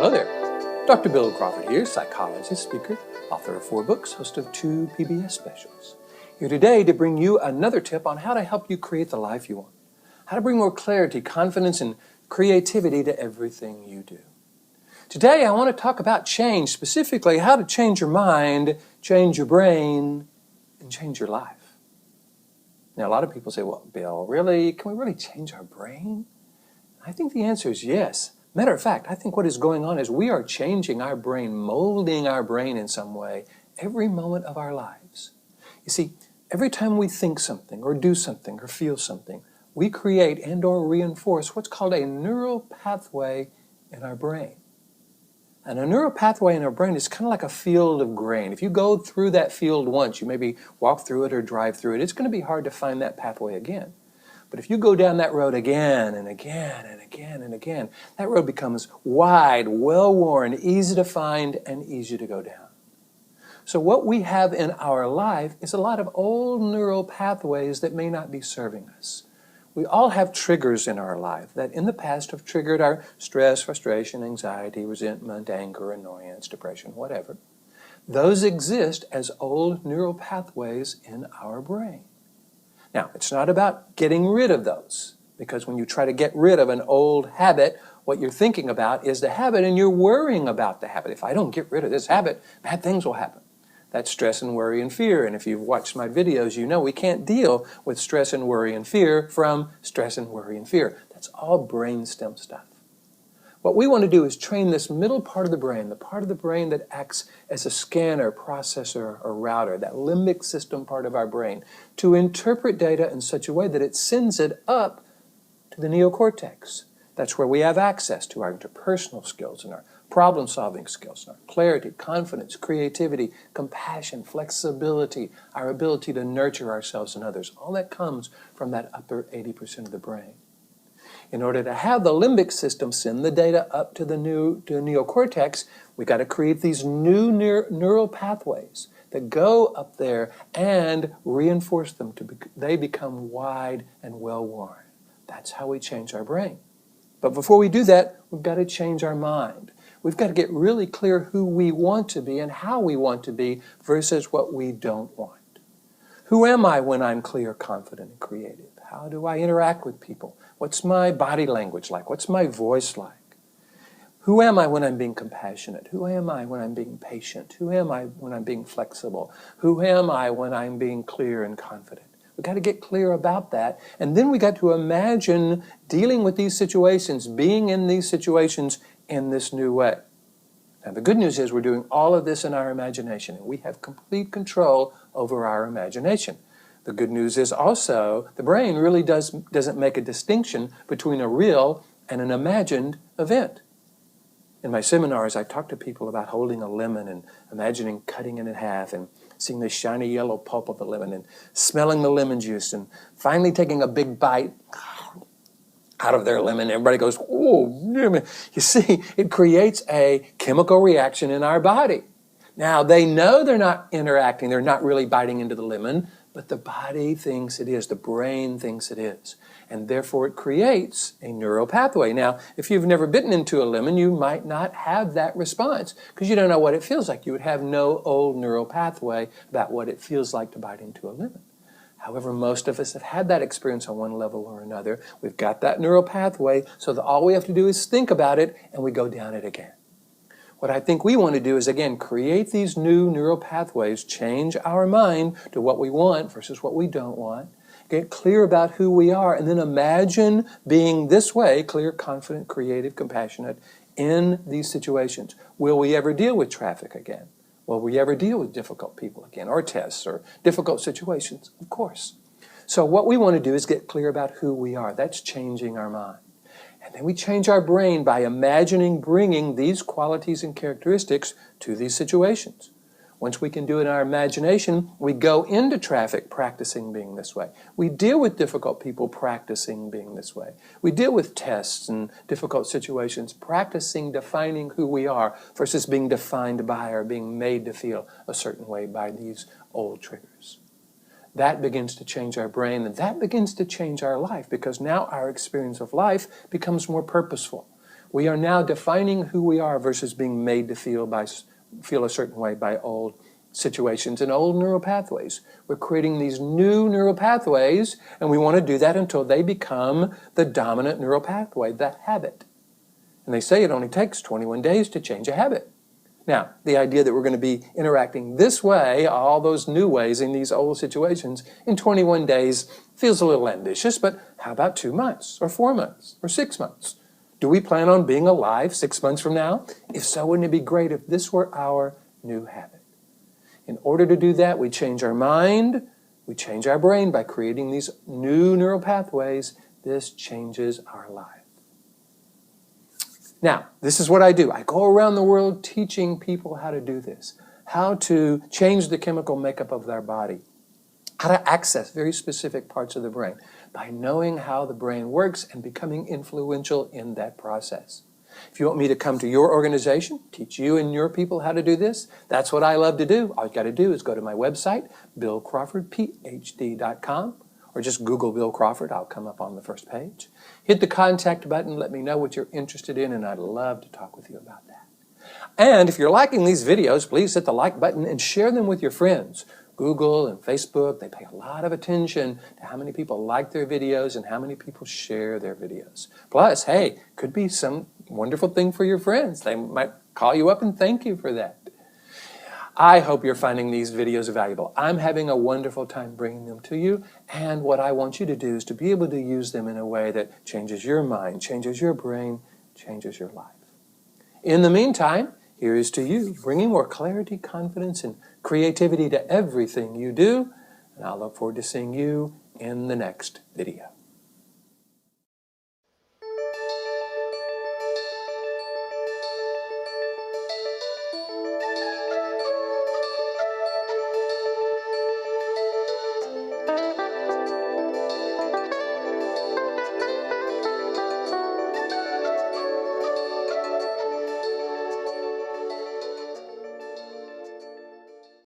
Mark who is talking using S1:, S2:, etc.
S1: Hello there. Dr. Bill Crawford here, psychologist, speaker, author of 4 books, host of 2 PBS specials. Here today to bring you another tip on how to help you create the life you want. How to bring more clarity, confidence, and creativity to everything you do. Today I want to talk about change, specifically how to change your mind, change your brain, and change your life. Now a lot of people say, well, Bill, really? Can we really change our brain? I think the answer is yes. Matter of fact, I think what is going on is we are changing our brain, molding our brain in some way every moment of our lives. You see, every time we think something or do something or feel something, we create and or reinforce what's called a neural pathway in our brain. And a neural pathway in our brain is kind of like a field of grain. If you go through that field once, you maybe walk through it or drive through it, it's going to be hard to find that pathway again. But if you go down that road again and again and again and again, that road becomes wide, well-worn, easy to find, and easy to go down. So what we have in our life is a lot of old neural pathways that may not be serving us. We all have triggers in our life that in the past have triggered our stress, frustration, anxiety, resentment, anger, annoyance, depression, whatever. Those exist as old neural pathways in our brain. Now, it's not about getting rid of those, because when you try to get rid of an old habit, what you're thinking about is the habit and you're worrying about the habit. If I don't get rid of this habit, bad things will happen. That's stress and worry and fear. And if you've watched my videos, you know we can't deal with stress and worry and fear from stress and worry and fear. That's all brainstem stuff. What we want to do is train this middle part of the brain, the part of the brain that acts as a scanner, processor, or router, that limbic system part of our brain, to interpret data in such a way that it sends it up to the neocortex. That's where we have access to our interpersonal skills and our problem-solving skills, and our clarity, confidence, creativity, compassion, flexibility, our ability to nurture ourselves and others. All that comes from that upper 80% of the brain. In order to have the limbic system send the data up to the neocortex, we've got to create these new neural pathways that go up there and reinforce them they become wide and well-worn. That's how we change our brain. But before we do that, we've got to change our mind. We've got to get really clear who we want to be and how we want to be versus what we don't want. Who am I when I'm clear, confident, and creative? How do I interact with people? What's my body language like? What's my voice like? Who am I when I'm being compassionate? Who am I when I'm being patient? Who am I when I'm being flexible? Who am I when I'm being clear and confident? We've got to get clear about that. And then we got to imagine dealing with these situations, being in these situations in this new way. Now, the good news is we're doing all of this in our imagination, and we have complete control over our imagination. The good news is also the brain really doesn't make a distinction between a real and an imagined event. In my seminars, I talk to people about holding a lemon and imagining cutting it in half and seeing the shiny yellow pulp of the lemon and smelling the lemon juice and finally taking a big bite out of their lemon. Everybody goes, oh, you see, it creates a chemical reaction in our body. Now, they know they're not interacting, they're not really biting into the lemon, but the body thinks it is, the brain thinks it is. And therefore it creates a neural pathway. Now, if you've never bitten into a lemon, you might not have that response because you don't know what it feels like. You would have no old neural pathway about what it feels like to bite into a lemon. However, most of us have had that experience on one level or another. We've got that neural pathway, so that all we have to do is think about it and we go down it again. What I think we want to do is, again, create these new neural pathways, change our mind to what we want versus what we don't want, get clear about who we are, and then imagine being this way, clear, confident, creative, compassionate, in these situations. Will we ever deal with traffic again? Will we ever deal with difficult people again, or tests, or difficult situations? Of course. So what we want to do is get clear about who we are. That's changing our mind. And then we change our brain by imagining bringing these qualities and characteristics to these situations. Once we can do it in our imagination, we go into traffic practicing being this way. We deal with difficult people practicing being this way. We deal with tests and difficult situations practicing defining who we are versus being defined by or being made to feel a certain way by these old triggers. That begins to change our brain, and that begins to change our life because now our experience of life becomes more purposeful. We are now defining who we are versus being made to feel a certain way by old situations and old neural pathways. We're creating these new neural pathways, and we want to do that until they become the dominant neural pathway, the habit. And they say it only takes 21 days to change a habit. Now, the idea that we're going to be interacting this way, all those new ways in these old situations, in 21 days feels a little ambitious, but how about 2 months, or 4 months, or 6 months? Do we plan on being alive 6 months from now? If so, wouldn't it be great if this were our new habit? In order to do that, we change our mind, we change our brain by creating these new neural pathways. This changes our life. Now, this is what I do. I go around the world teaching people how to do this, how to change the chemical makeup of their body, how to access very specific parts of the brain by knowing how the brain works and becoming influential in that process. If you want me to come to your organization, teach you and your people how to do this, that's what I love to do. All you got to do is go to my website, billcrawfordphd.com, or just Google Bill Crawford. I'll come up on the first page. Hit the contact button, let me know what you're interested in, and I'd love to talk with you about that. And if you're liking these videos, please hit the like button and share them with your friends. Google and Facebook, they pay a lot of attention to how many people like their videos and how many people share their videos. Plus, hey, could be some wonderful thing for your friends. They might call you up and thank you for that. I hope you're finding these videos valuable. I'm having a wonderful time bringing them to you, and what I want you to do is to be able to use them in a way that changes your mind, changes your brain, changes your life. In the meantime, here is to you, bringing more clarity, confidence, and creativity to everything you do, and I'll look forward to seeing you in the next video.